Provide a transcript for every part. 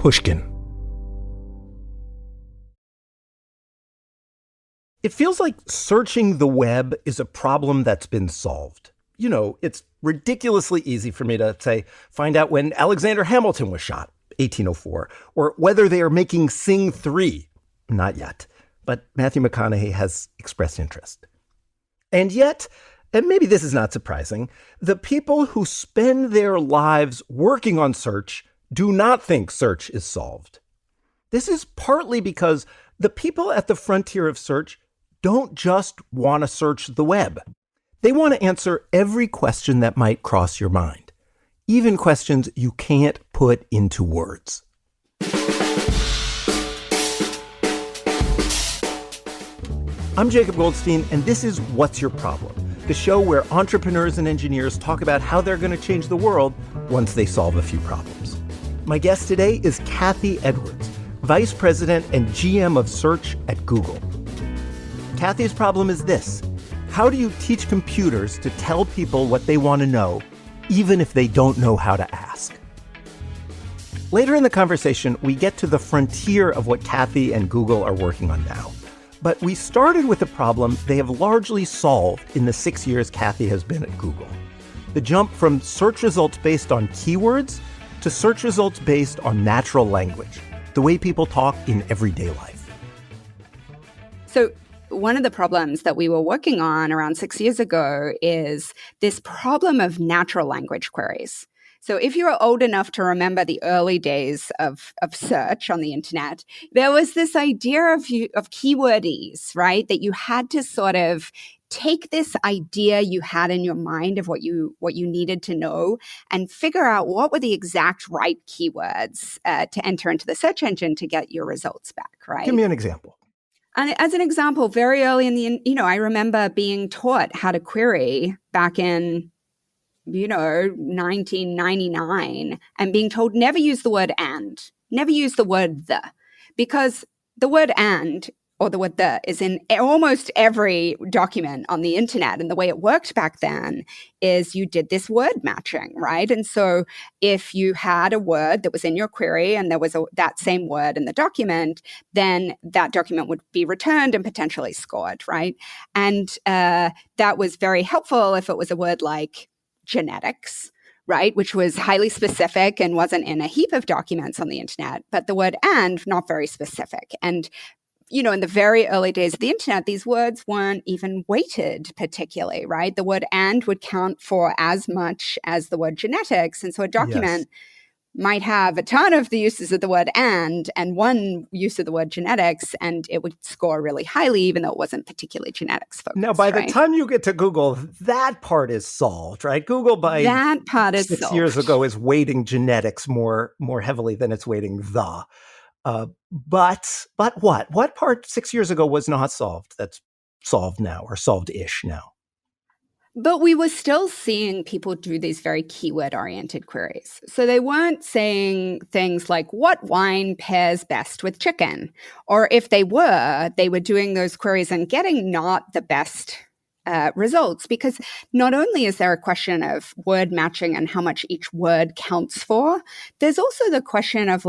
Pushkin. It feels like searching the web is a problem that's been solved. You know, it's ridiculously easy for me to say, find out when Alexander Hamilton was shot, 1804, or whether they are making Sing 3. Not yet. But Matthew McConaughey has expressed interest. And yet, and maybe this is not surprising, the people who spend their lives working on search do not think search is solved. This is partly because the people at the frontier of search don't just want to search the web. They want to answer every question that might cross your mind, even questions you can't put into words. I'm Jacob Goldstein, and this is What's Your Problem?, the show where entrepreneurs and engineers talk about how they're going to change the world once they solve a few problems. My guest today is Cathy Edwards, Vice President and GM of Search at Google. Cathy's problem is this: how do you teach computers to tell people what they want to know, even if they don't know how to ask? Later in the conversation, we get to the frontier of what Cathy and Google are working on now. But we started with a problem they have largely solved in the 6 years Cathy has been at Google. The jump from search results based on keywords to search results based on natural language, the way people talk in everyday life. So one of the problems that we were working on around 6 years ago is this problem of natural language queries. So if you're old enough to remember the early days of search on the internet, there was this idea of keywordese, right? That you had to sort of take this idea you had in your mind of what you needed to know and figure out what were the exact right keywords to enter into the search engine to get your results back, right? Give me an example. And as an example, very early in I remember being taught how to query back in, 1999 and being told never use the word and, never use the word the, because the word and or the word the is in almost every document on the internet. And the way it worked back then is you did this word matching, right? And so if you had a word that was in your query and there was that same word in the document, then that document would be returned and potentially scored, right? And that was very helpful if it was a word like genetics, right, which was highly specific and wasn't in a heap of documents on the internet, but the word and, not very specific. And in the very early days of the internet, these words weren't even weighted particularly, right? The word and would count for as much as the word genetics. And so a document might have a ton of the uses of the word and one use of the word genetics, and it would score really highly, even though it wasn't particularly genetics focused. Now, by the time you get to Google, that part is solved, right? Google by that part is 6 solved. years ago is weighting genetics more heavily than it's weighting the. But what? What part 6 years ago was not solved that's solved now, or solved-ish now? But we were still seeing people do these very keyword-oriented queries. So they weren't saying things like, what wine pairs best with chicken? Or if they were doing those queries and getting not the best results, because not only is there a question of word matching and how much each word counts for, there's also the question of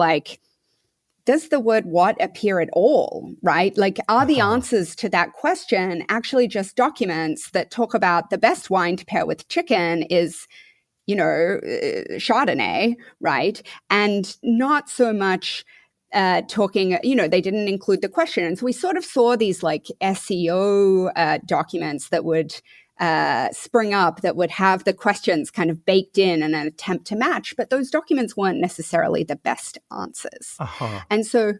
does the word what appear at all, right? Are the answers to that question actually just documents that talk about the best wine to pair with chicken is, Chardonnay, right? And not so much talking, they didn't include the question. And so we sort of saw these SEO documents that would spring up that would have the questions kind of baked in an attempt to match, but those documents weren't necessarily the best answers. And so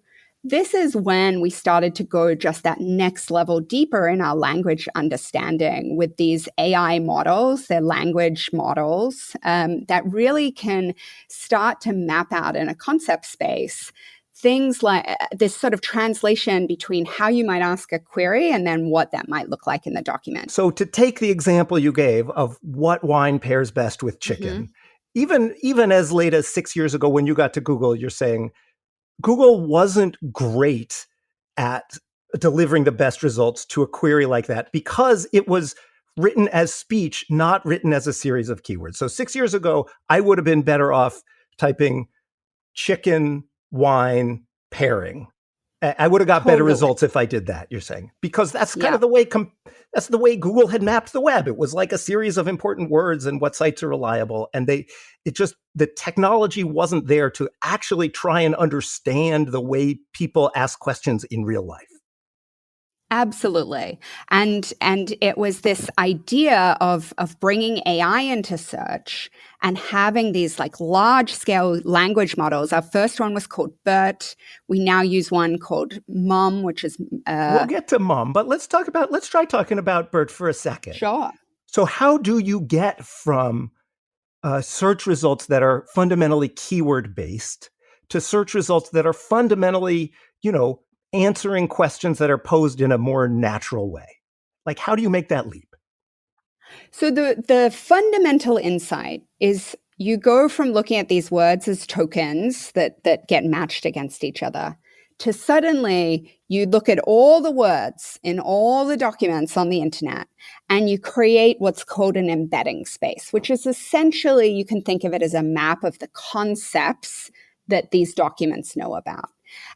this is when we started to go just that next level deeper in our language understanding with these AI models, they're language models that really can start to map out in a concept space things like this sort of translation between how you might ask a query and then what that might look like in the document. So to take the example you gave of what wine pairs best with chicken, even as late as 6 years ago when you got to Google, you're saying Google wasn't great at delivering the best results to a query like that because it was written as speech, not written as a series of keywords. So 6 years ago, I would have been better off typing chicken wine pairing. I would have got better Totally. results if I did that, you're saying. Because that's kind Yeah. of the way that's the way Google had mapped the web. It was like a series of important words and what sites are reliable. And the technology wasn't there to actually try and understand the way people ask questions in real life. Absolutely. And it was this idea of bringing AI into search and having these like large scale language models. Our first one was called BERT. We now use one called MUM, which is We'll get to MUM, but let's try talking about BERT for a second. Sure. So how do you get from search results that are fundamentally keyword based to search results that are fundamentally, answering questions that are posed in a more natural way? Like, how do you make that leap? So the fundamental insight is you go from looking at these words as tokens that get matched against each other to suddenly you look at all the words in all the documents on the internet and you create what's called an embedding space, which is essentially, you can think of it as a map of the concepts that these documents know about.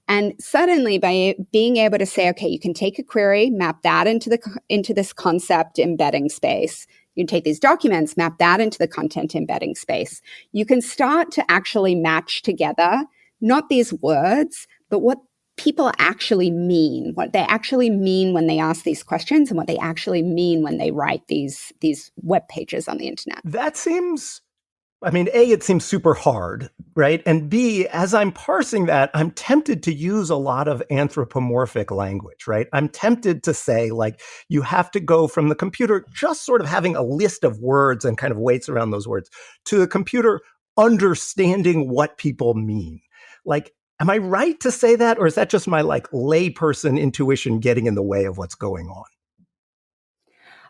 And suddenly, by being able to say, okay, you can take a query, map that into this concept embedding space. You can take these documents, map that into the content embedding space. You can start to actually match together, not these words, but what people actually mean, what they actually mean when they ask these questions and what they actually mean when they write these web pages on the internet. That seems, A, it seems super hard, right? And B, as I'm parsing that, I'm tempted to use a lot of anthropomorphic language, right? I'm tempted to say, like, you have to go from the computer just sort of having a list of words and kind of weights around those words to the computer understanding what people mean. Like, am I right to say that? Or is that just my like layperson intuition getting in the way of what's going on?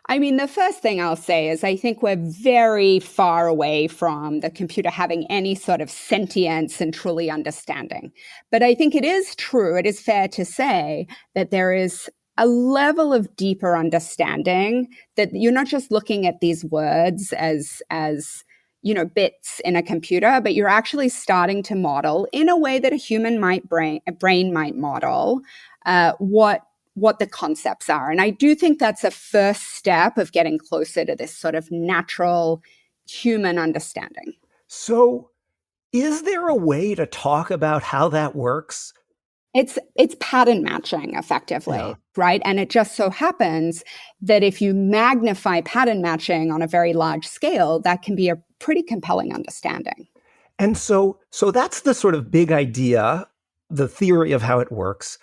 I mean, the first thing I'll say is I think we're very far away from the computer having any sort of sentience and truly understanding. But I think it is true, it is fair to say that there is a level of deeper understanding that you're not just looking at these words as bits in a computer, but you're actually starting to model in a way that a human brain might model what the concepts are. And I do think that's a first step of getting closer to this sort of natural human understanding. So is there a way to talk about how that works? It's pattern matching effectively, right? And it just so happens that if you magnify pattern matching on a very large scale, that can be a pretty compelling understanding. And so that's the sort of big idea, the theory of how it works.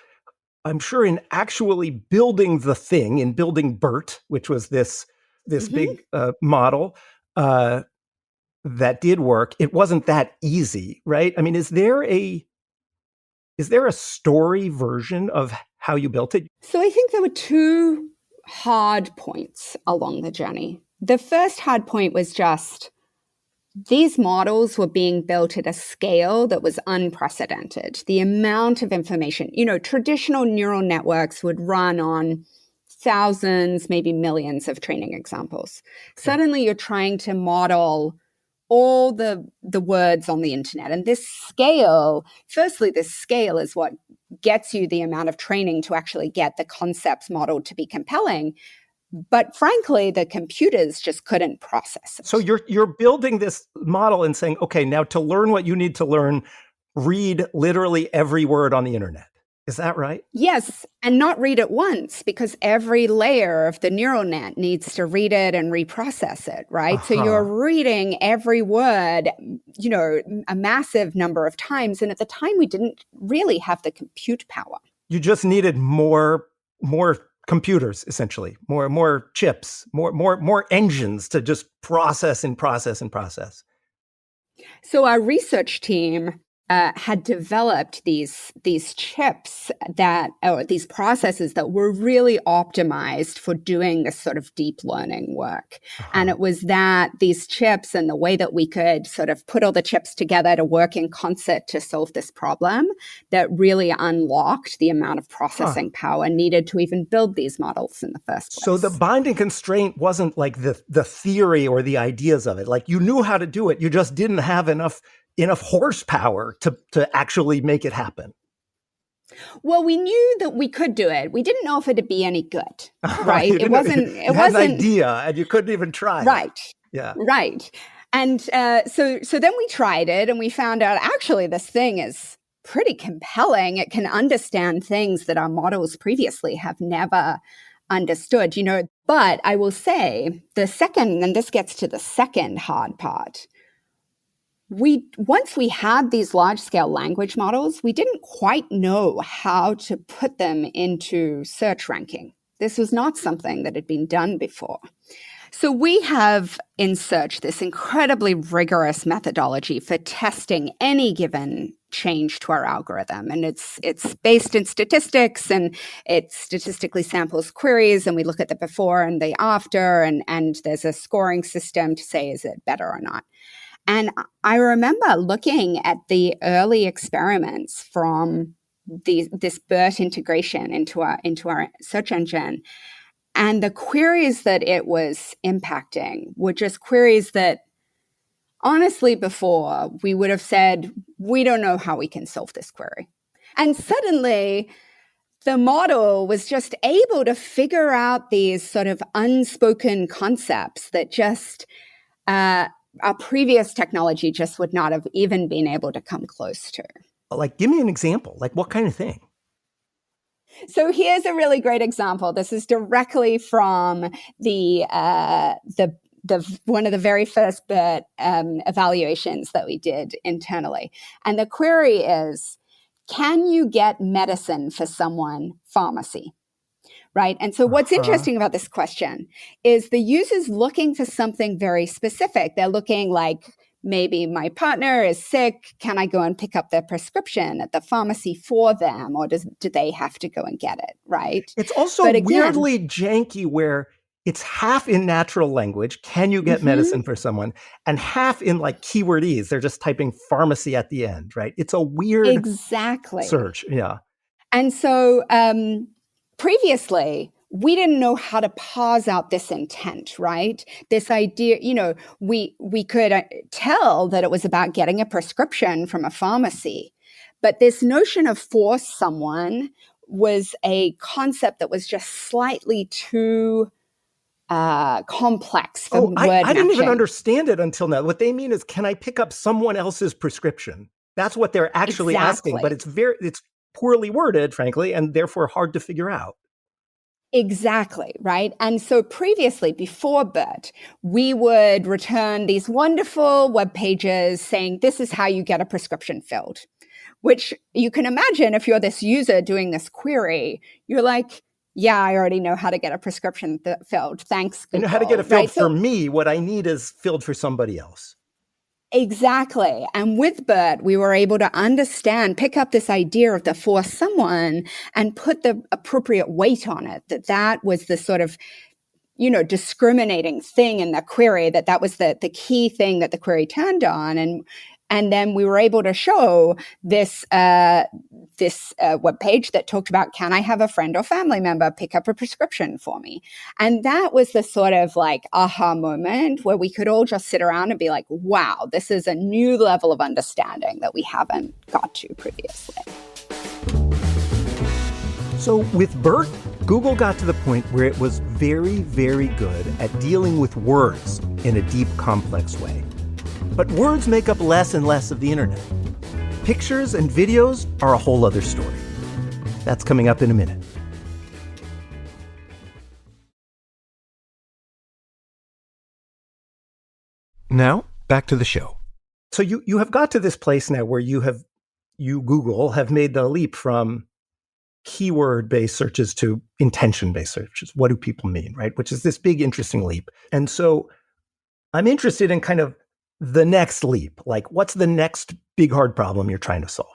I'm sure in actually building the thing, in building BERT, which was this big model that did work, it wasn't that easy, right? I mean, is there a story version of how you built it? So I think there were two hard points along the journey. The first hard point was just these models were being built at a scale that was unprecedented. The amount of information, traditional neural networks would run on thousands, maybe millions of training examples. Okay. Suddenly you're trying to model all the words on the internet. And this scale is what gets you the amount of training to actually get the concepts modeled to be compelling. But frankly, the computers just couldn't process it. So you're building this model and saying, okay, now to learn what you need to learn, read literally every word on the internet. Is that right? Yes, and not read it once, because every layer of the neural net needs to read it and reprocess it, right? So you're reading every word, a massive number of times. And at the time, we didn't really have the compute power. You just needed more computers, essentially, more chips, more engines to just process and process and process. So our research team had developed these chips or these processes that were really optimized for doing this sort of deep learning work. And it was that these chips and the way that we could sort of put all the chips together to work in concert to solve this problem that really unlocked the amount of processing power needed to even build these models in the first place. So the binding constraint wasn't like the theory or the ideas of it. Like you knew how to do it, you just didn't have enough enough horsepower to actually make it happen? Well, we knew that we could do it. We didn't know if it'd be any good, right? You had an idea and you couldn't even try. Right. Yeah. Right. And so then we tried it and we found out actually this thing is pretty compelling. It can understand things that our models previously have never understood, But I will say and this gets to the second hard part. Once we had these large-scale language models, we didn't quite know how to put them into search ranking. This was not something that had been done before. So we have in Search this incredibly rigorous methodology for testing any given change to our algorithm. And it's based in statistics, and it statistically samples queries, and we look at the before and the after, and there's a scoring system to say, is it better or not? And I remember looking at the early experiments from this BERT integration into our search engine. And the queries that it was impacting were just queries that, honestly, before we would have said, we don't know how we can solve this query. And suddenly, the model was just able to figure out these sort of unspoken concepts that just our previous technology just would not have even been able to come close to. Like, give me an example. Like, what kind of thing? So here's a really great example. This is directly from the one of the very first BERT evaluations that we did internally. And the query is, can you get medicine for someone pharmacy? Right. And so what's interesting about this question is the user's looking for something very specific. They're looking like, maybe my partner is sick. Can I go and pick up their prescription at the pharmacy for them? Or do they have to go and get it? Right. It's also weirdly janky where it's half in natural language. Can you get medicine for someone? And half in like keywordese. They're just typing pharmacy at the end. Right. It's a weird search. Yeah. And so previously, we didn't know how to parse out this intent, right? This idea, we could tell that it was about getting a prescription from a pharmacy, but this notion of for someone was a concept that was just slightly too complex for word matching. I didn't even understand it until now. What they mean is, can I pick up someone else's prescription? That's what they're actually asking, but it's poorly worded, frankly, and therefore hard to figure out. Exactly, right? And so previously, before BERT, we would return these wonderful web pages saying, this is how you get a prescription filled, which you can imagine if you're this user doing this query, you're like, yeah, I already know how to get a prescription filled. Thanks, Google. I know how to get it filled for me. What I need is filled for somebody else. Exactly. And with BERT, we were able to pick up this idea of the for someone and put the appropriate weight on it, that was the sort of, discriminating thing in the query, that was the key thing that the query turned on. And then we were able to show this web page that talked about, can I have a friend or family member pick up a prescription for me? And that was the sort of like aha moment where we could all just sit around and be like, wow, this is a new level of understanding that we haven't got to previously. So with BERT, Google got to the point where it was very, very good at dealing with words in a deep, complex way. But words make up less and less of the internet. Pictures and videos are a whole other story. That's coming up in a minute. Now, back to the show. So you have got to this place now where you, Google, have made the leap from keyword-based searches to intention-based searches. What do people mean, right? Which is this big, interesting leap. And so I'm interested in kind of the next leap. Like, what's the next big, hard problem you're trying to solve?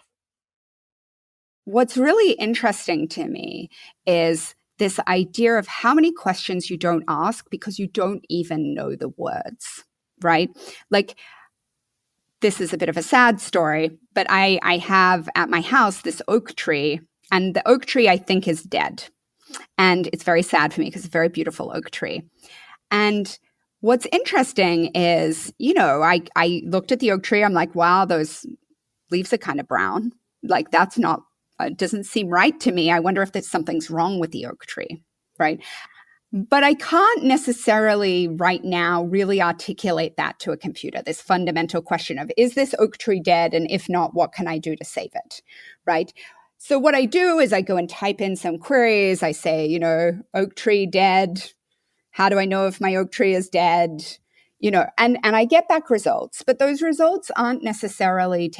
What's really interesting to me is this idea of how many questions you don't ask because you don't even know the words, right? Like, this is a bit of a sad story, but I have at my house this oak tree, and the oak tree I think is dead. And it's very sad for me because it's a very beautiful oak tree. And what's interesting is, I looked at the oak tree. I'm like, wow, those leaves are kind of brown. Like, that's not, doesn't seem right to me. I wonder if there's something's wrong with the oak tree, right? But I can't necessarily right now really articulate that to a computer, this fundamental question of, is this oak tree dead? And if not, what can I do to save it, right? So what I do is I go and type in some queries. I say, oak tree dead. How do I know if my oak tree is dead? And I get back results, but those results aren't necessarily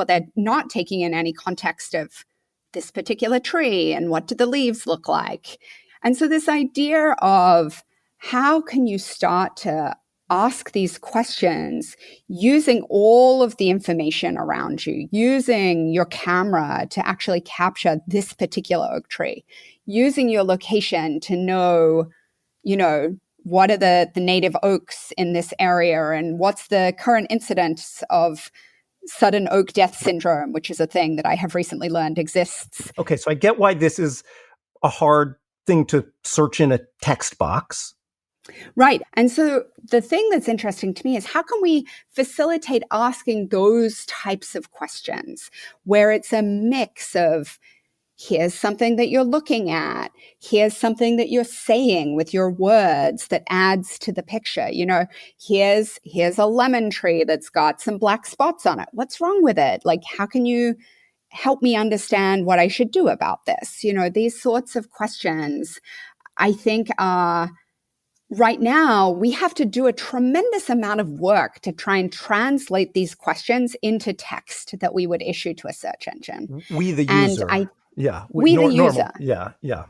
they're not taking in any context of this particular tree and what do the leaves look like. And so this idea of how can you start to ask these questions using all of the information around you, using your camera to actually capture this particular oak tree, using your location to know, what are the native oaks in this area and what's the current incidence of sudden oak death syndrome, which is a thing that I have recently learned exists. Okay, so I get why this is a hard thing to search in a text box. Right. And so the thing that's interesting to me is how can we facilitate asking those types of questions where it's a mix of, here's something that you're looking at, here's something that you're saying with your words that adds to the picture. Here's a lemon tree that's got some black spots on it. What's wrong with it? Like, how can you help me understand what I should do about this? These sorts of questions, I think, are right now, we have to do a tremendous amount of work to try and translate these questions into text that we would issue to a search engine. We, the user. We, the user. Yeah.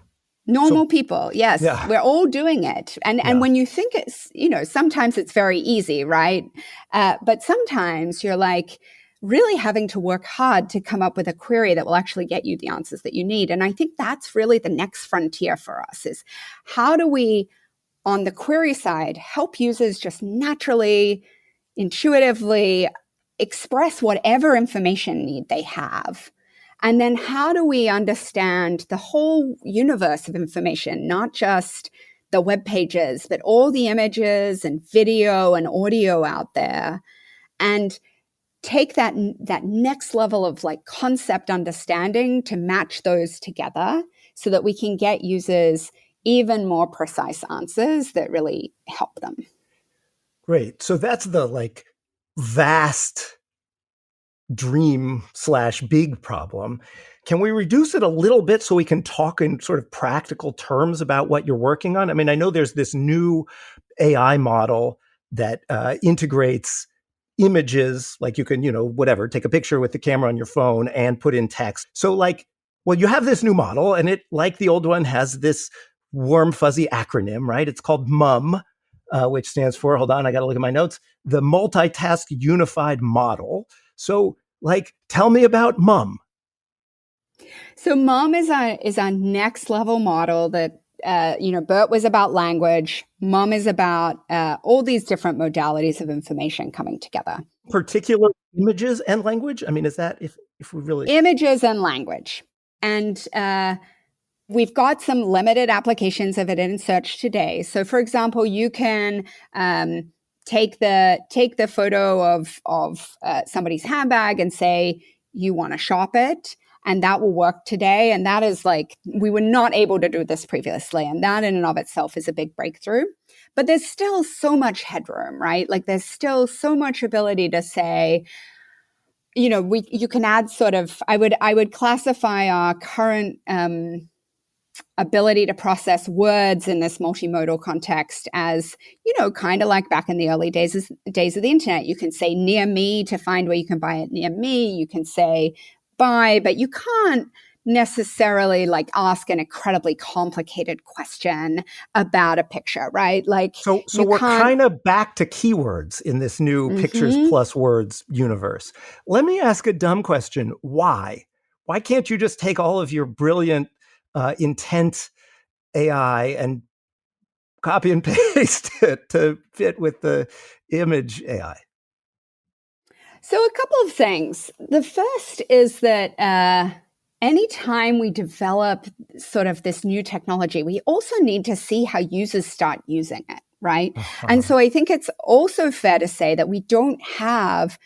Normal people, yes. Yeah. We're all doing it. And when you think it's, sometimes it's very easy, right? But sometimes you're like really having to work hard to come up with a query that will actually get you the answers that you need. And I think that's really the next frontier for us is how do we, on the query side, help users just naturally, intuitively express whatever information need they have. And then how do we understand the whole universe of information, not just the web pages, but all the images and video and audio out there, and take that next level of like concept understanding to match those together so that we can get users even more precise answers that really help them. Great. So that's the like vast dream / big problem. Can we reduce it a little bit so we can talk in sort of practical terms about what you're working on? I mean, I know there's this new AI model that integrates images, like you can, take a picture with the camera on your phone and put in text. So you have this new model and it, like the old one, has this warm, fuzzy acronym, right? It's called MUM, which stands for, hold on, I got to look at my notes, the Multitask Unified Model. So, tell me about MUM. So MUM is our next level model that, BERT was about language. MUM is about all these different modalities of information coming together. Particular images and language? I mean, is that if we really... Images and language. And we've got some limited applications of it in search today. So, for example, you can take the photo of somebody's handbag and say you want to shop it, and that will work today. And that is we were not able to do this previously, and that in and of itself is a big breakthrough. But there's still so much headroom, right? There's still so much ability to say, you can add sort of. I would classify our current ability to process words in this multimodal context as, kind of like back in the early days of the internet. You can say near me to find where you can buy it near me. You can say buy, but you can't necessarily ask an incredibly complicated question about a picture, right? So we're kind of back to keywords in this new pictures plus words universe. Let me ask a dumb question. Why? Why can't you just take all of your brilliant intent AI and copy and paste it to fit with the image AI? So a couple of things. The first is that anytime we develop sort of this new technology, we also need to see how users start using it, right? And Uh-huh. so I think it's also fair to say that we don't have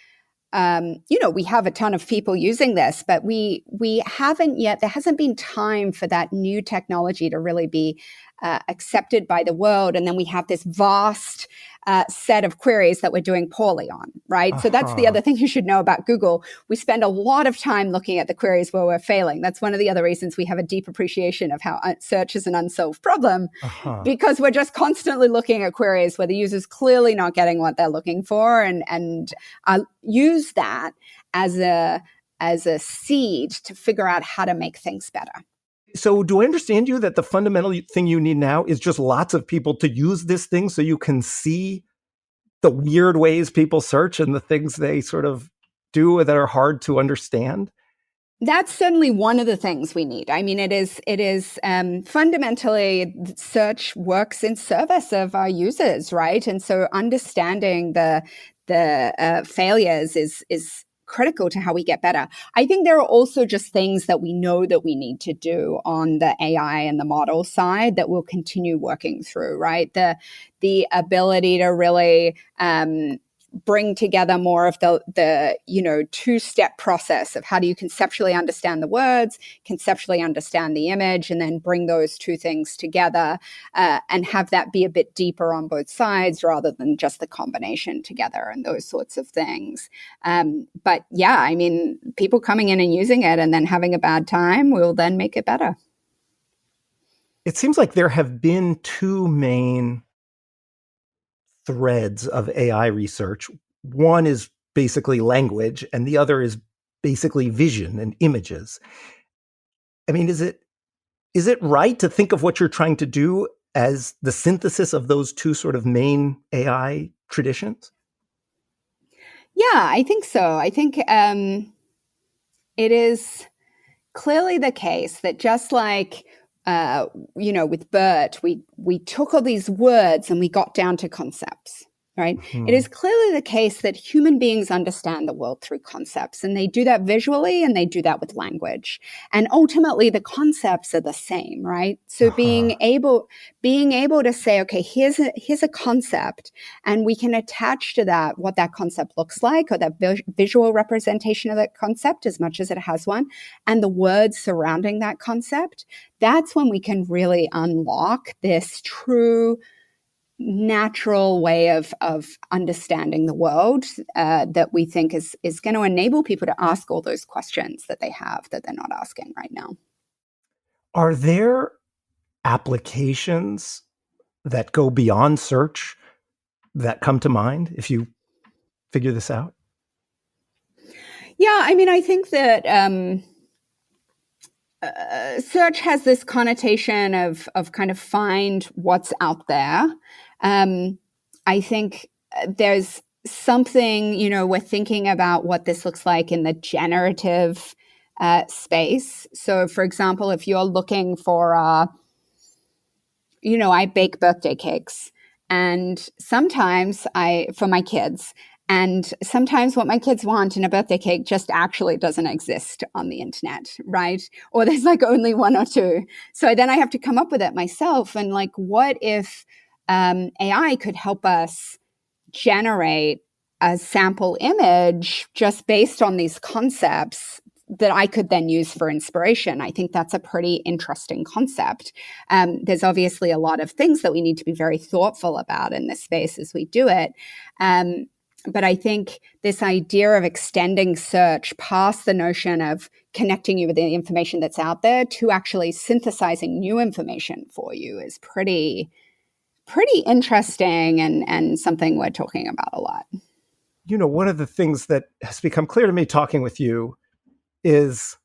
we have a ton of people using this, but we haven't yet. There hasn't been time for that new technology to really be accepted by the world, and then we have this vast set of queries that we're doing poorly on, right? So that's the Uh-huh. other thing you should know about Google. We spend a lot of time looking at the queries where we're failing. That's one of the other reasons we have a deep appreciation of how search is an unsolved problem, Uh-huh. because we're just constantly looking at queries where the user's clearly not getting what they're looking for, and use that as a seed to figure out how to make things better. So do I understand you that the fundamental thing you need now is just lots of people to use this thing so you can see the weird ways people search and the things they sort of do that are hard to understand? That's certainly one of the things we need. I mean, it is fundamentally, search works in service of our users, right? And so understanding the failures is critical to how we get better. I think there are also just things that we know that we need to do on the AI and the model side that we'll continue working through, right? The ability to really bring together more of the two-step process of how do you conceptually understand the words, conceptually understand the image, and then bring those two things together and have that be a bit deeper on both sides rather than just the combination together and those sorts of things. But yeah, I mean, people coming in and using it and then having a bad time will then make it better. It seems like there have been two main threads of AI research. One is basically language, and the other is basically vision and images. I mean, is it right to think of what you're trying to do as the synthesis of those two sort of main AI traditions? Yeah, I think so. I think it is clearly the case that just like with BERT, we took all these words and we got down to concepts, right? It Hmm. is clearly the case that human beings understand the world through concepts, and they do that visually and they do that with language. And ultimately, the concepts are the same, right? So Uh-huh. being able to say, okay, here's a concept, and we can attach to that what that concept looks like, or that visual representation of that concept, as much as it has one, and the words surrounding that concept. That's when we can really unlock this true natural way of understanding the world that we think is going to enable people to ask all those questions that they have that they're not asking right now. Are there applications that go beyond search that come to mind if you figure this out? Yeah, I mean, I think that search has this connotation of kind of find what's out there. I think there's something, we're thinking about what this looks like in the generative space. So, for example, if you're looking for, I bake birthday cakes, and sometimes for my kids, and sometimes what my kids want in a birthday cake just actually doesn't exist on the internet, right? Or there's like only one or two. So then I have to come up with it myself. And like, what if AI could help us generate a sample image just based on these concepts that I could then use for inspiration? I think that's a pretty interesting concept. There's obviously a lot of things that we need to be very thoughtful about in this space as we do it. But I think this idea of extending search past the notion of connecting you with the information that's out there to actually synthesizing new information for you is pretty interesting, and something we're talking about a lot. One of the things that has become clear to me talking with you is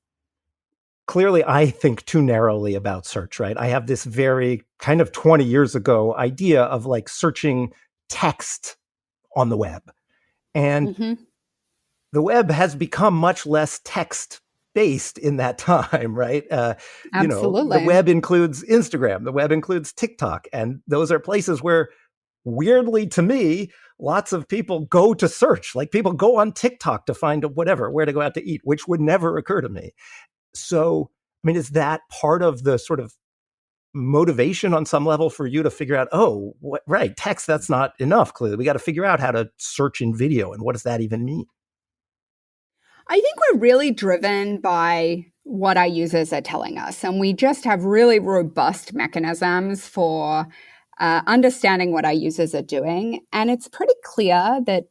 clearly I think too narrowly about search, right? I have this very kind of 20 years ago idea of like searching text on the web. And Mm-hmm. the web has become much less text based in that time, right? The Absolutely. web includes Instagram, the web includes TikTok, and those are places where, weirdly to me, lots of people go to search. Like people go on TikTok to find whatever, where to go out to eat, which would never occur to me. So, I mean, is that part of the sort of motivation on some level for you to figure out, right, text, that's not enough, clearly. We got to figure out how to search in video, and what does that even mean? I think we're really driven by what our users are telling us, and we just have really robust mechanisms for understanding what our users are doing. And it's pretty clear that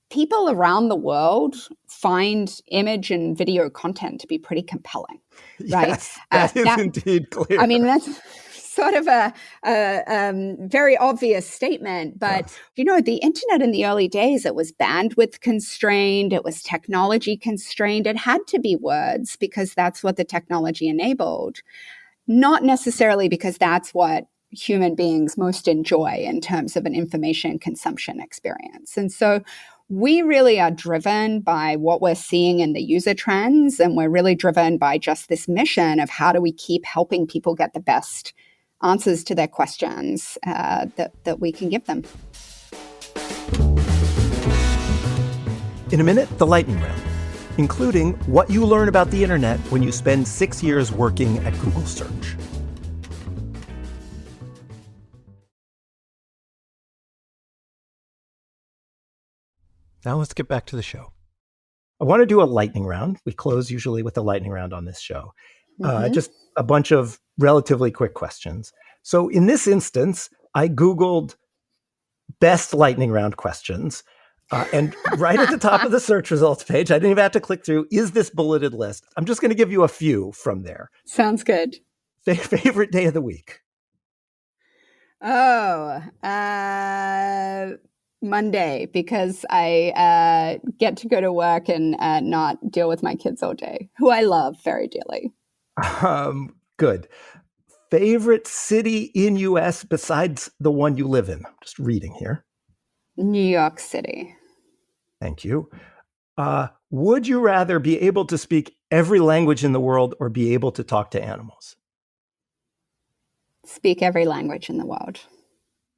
people around the world find image and video content to be pretty compelling, right? Yes, that is indeed clear. I mean, that's sort of a very obvious statement, but Yes. the internet in the early days, it was bandwidth constrained, it was technology constrained, it had to be words because that's what the technology enabled, not necessarily because that's what human beings most enjoy in terms of an information consumption experience. And so we really are driven by what we're seeing in the user trends, and we're really driven by just this mission of how do we keep helping people get the best answers to their questions that we can give them. In a minute, the lightning round, including what you learn about the internet when you spend 6 years working at Google Search. Now let's get back to the show. I want to do a lightning round. We close usually with a lightning round on this show. Just a bunch of relatively quick questions. So in this instance, I Googled best lightning round questions. And right at the top of the search results page, I didn't even have to click through, is this bulleted list? I'm just going to give you a few from there. Sounds good. Favorite day of the week? Monday, because I get to go to work and not deal with my kids all day, who I love very dearly. Good. Favorite city in U.S. besides the one you live in? I'm just reading here. New York City. Thank you. Would you rather be able to speak every language in the world or be able to talk to animals? Speak every language in the world.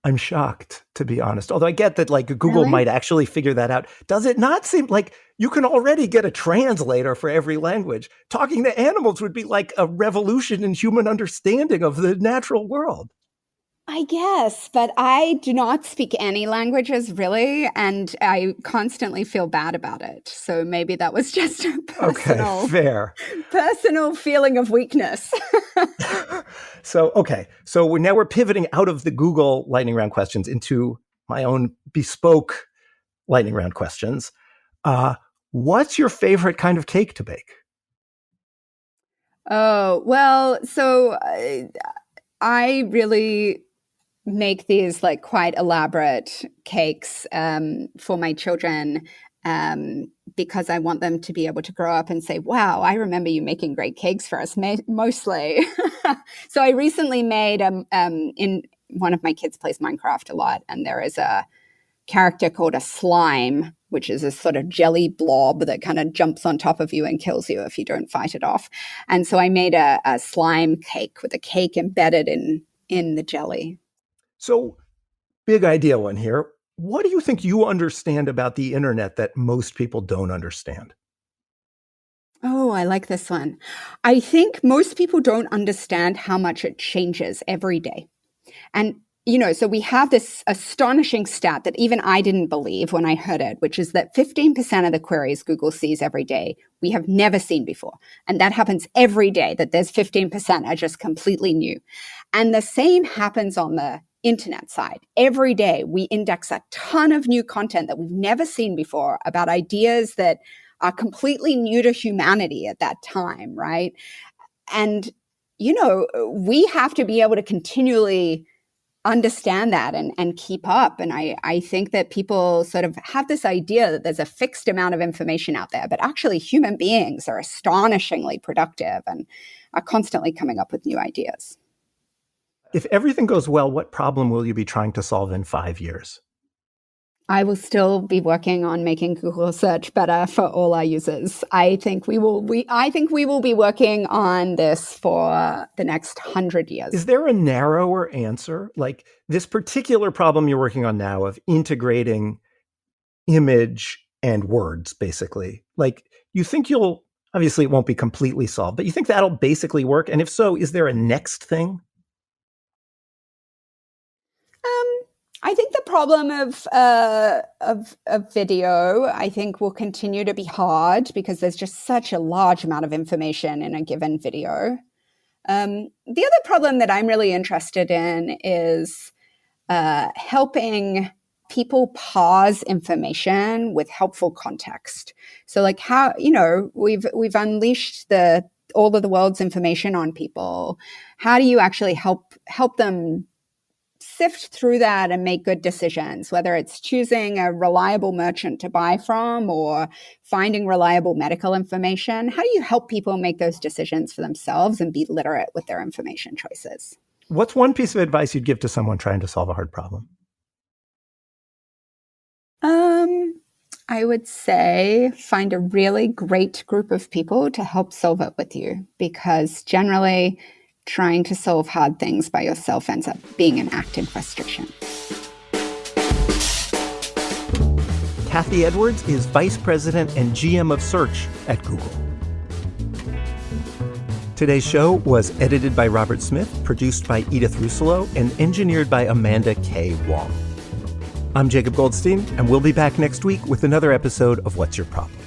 I'm shocked, to be honest. Although I get that Google might actually figure that out. Does it not seem like you can already get a translator for every language? Talking to animals would be like a revolution in human understanding of the natural world. I guess, but I do not speak any languages really, and I constantly feel bad about it. So maybe that was just a personal feeling of weakness. So now we're pivoting out of the Google lightning round questions into my own bespoke lightning round questions. What's your favorite kind of cake to bake? Oh, well, so I really make these quite elaborate cakes for my children because I want them to be able to grow up and say, wow, I remember you making great cakes for us, mostly. So I recently made, in one of my kids plays Minecraft a lot, and there is a character called a slime, which is a sort of jelly blob that kind of jumps on top of you and kills you if you don't fight it off. And so I made a slime cake with a cake embedded in the jelly. So, big idea one here. What do you think you understand about the internet that most people don't understand? Oh, I like this one. I think most people don't understand how much it changes every day. And, so we have this astonishing stat that even I didn't believe when I heard it, which is that 15% of the queries Google sees every day we have never seen before. And that happens every day, that there's 15% are just completely new. And the same happens on the internet side. Every day we index a ton of new content that we've never seen before about ideas that are completely new to humanity at that time, right? And, we have to be able to continually understand that and keep up. And I think that people sort of have this idea that there's a fixed amount of information out there, but actually human beings are astonishingly productive and are constantly coming up with new ideas. If everything goes well, what problem will you be trying to solve in 5 years? I will still be working on making Google Search better for all our users. I think we will be working on this for the next 100 years. Is there a narrower answer? Like this particular problem you're working on now of integrating image and words, basically. Like, you think you'll Obviously, it won't be completely solved, but you think that'll basically work? And if so, is there a next thing? I think the problem of video, I think, will continue to be hard because there's just such a large amount of information in a given video. The other problem that I'm really interested in is helping people pause information with helpful context. So, like, how, we've unleashed all of the world's information on people. How do you actually help them sift through that and make good decisions, whether it's choosing a reliable merchant to buy from or finding reliable medical information? How do you help people make those decisions for themselves and be literate with their information choices? What's one piece of advice you'd give to someone trying to solve a hard problem? I would say find a really great group of people to help solve it with you, because generally trying to solve hard things by yourself ends up being an act in frustration. Cathy Edwards is Vice President and GM of Search at Google. Today's show was edited by Robert Smith, produced by Edith Rusolo, and engineered by Amanda K. Wong. I'm Jacob Goldstein, and we'll be back next week with another episode of What's Your Problem?